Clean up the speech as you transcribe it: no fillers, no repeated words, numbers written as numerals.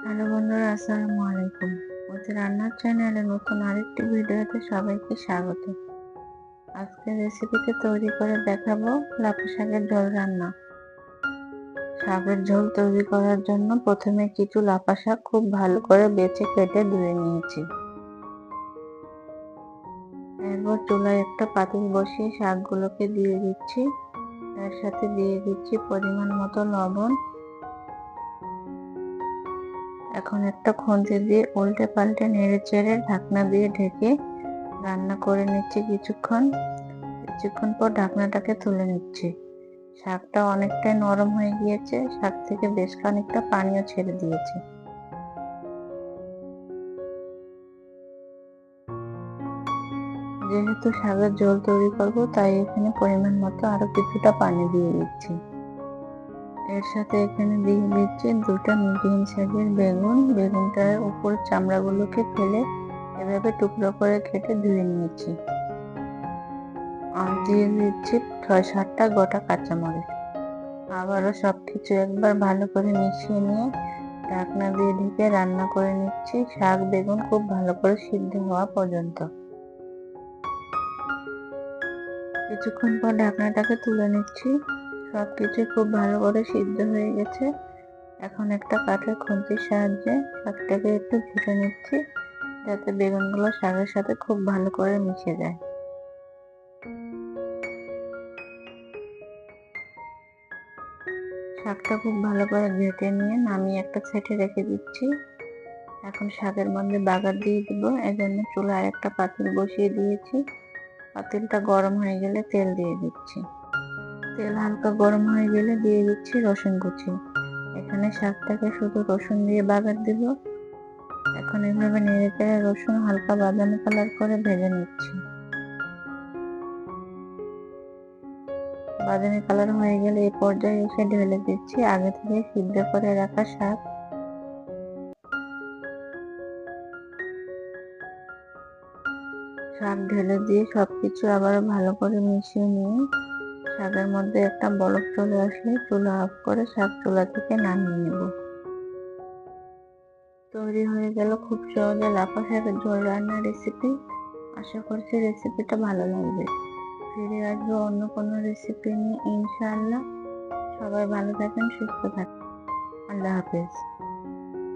Hello বন্ধুরা, আসসালামু আলাইকুম। ওদের রান্নার চ্যানেলে নতুন আরেকটি ভিডিওতে সবাইকে স্বাগত। আজকে রেসিপিতে তৈরি করে দেখাবো লাফা শাকের ঝোল রান্না। শাকের ঝোল তৈরি করার জন্য প্রথমে কিছু লাফা শাক খুব ভালো করে বেছে কেটে ধুয়ে নিয়েছি। এরপর চুলায় একটা পাতিল বসিয়ে শাকগুলোকে দিয়ে দিচ্ছি। এর সাথে দিয়ে দিচ্ছি পরিমাণ মতো লবণ। এখন একটা খুন্তি দিয়ে উল্টে পাল্টে নেড়ে চেড়ে ঢাকনা দিয়ে ঢেকে রান্না করে নিচ্ছি কিছুক্ষণ পর ঢাকনাটাকে তুলে নিচ্ছি। শাকটা অনেকটাই নরম হয়ে গিয়েছে, শাক থেকে বেশ খানিকটা পানিও ছেড়ে দিয়েছে। যেহেতু শাকের ঝোল তৈরি করব, তাই এখানে পরিমাণ মতো আরো কিছুটা পানি দিয়ে দিচ্ছি। এর সাথে এখানে দিয়ে দিচ্ছি দুটো মিডিয়াম সাইজের বেগুনটার উপর চামড়াগুলোকে ফেলে এভাবে টুকরো করে কেটে ধুয়ে নিয়েছি। আর দিয়ে দিচ্ছি 6-7টা গোটা কাঁচামরিচ। আবারও সবকিছু একবার ভালো করে মিশিয়ে নিয়ে ঢাকনা দিয়ে ঢেকে রান্না করে নিচ্ছি শাক বেগুন খুব ভালো করে সিদ্ধ হওয়া পর্যন্ত। কিছুক্ষণ পর ঢাকনাটাকে তুলে নিচ্ছি। সবকিছু খুব ভালো করে সিদ্ধ হয়ে গেছে। এখন একটা কাঠের খুন্তির সাহায্যে শাকটাকে একটু ঘুটে নিচ্ছি, যাতে বেগুনগুলো শাকের সাথে খুব ভালো করে মিশে যায়। শাকটা খুব ভালো করে ঘেটে নিয়ে নামিয়ে একটা সাইডে রেখে দিচ্ছি। এখন শাকের মধ্যে বাগার দিয়ে দিব। এজন্য চুলায় একটা পাতিল বসিয়ে দিয়েছি। পাতিলটা গরম হয়ে গেলে তেল দিয়ে দিচ্ছি। তেল হালকা গরম হয়ে গেলে দিয়ে দিচ্ছি রসুন কুচি। এখানে শাকটাকে শুধু রসুন দিয়ে বাগার দিব। এখন এইভাবে নেড়ে চেড়ে রসুন হালকা বাদামি কালার করে ভেজে নিচ্ছি। বাদামি কালার হয়ে গেলে এই পর্যায়ে এসে ঢেলে দিচ্ছি আগে থেকে সিদ্ধ করে রাখা শাক। শাক ঢেলে দিয়ে সবকিছু আবার ভালো করে মিশিয়ে নিয়ে শাকের মধ্যে একটা বলক চলে আসলে চুলা অফ করে শাক চুলা থেকে নামিয়ে নেব। তৈরি হয়ে গেল খুব সহজে লাফা শাকের ঝোল রান্নার রেসিপি। আশা করছি রেসিপিটা ভালো লাগবে। ফিরে আসবো অন্য কোনো রেসিপি নিয়ে ইনশাআল্লাহ। সবাই ভালো থাকেন, সুস্থ থাকেন। আল্লাহ হাফেজ।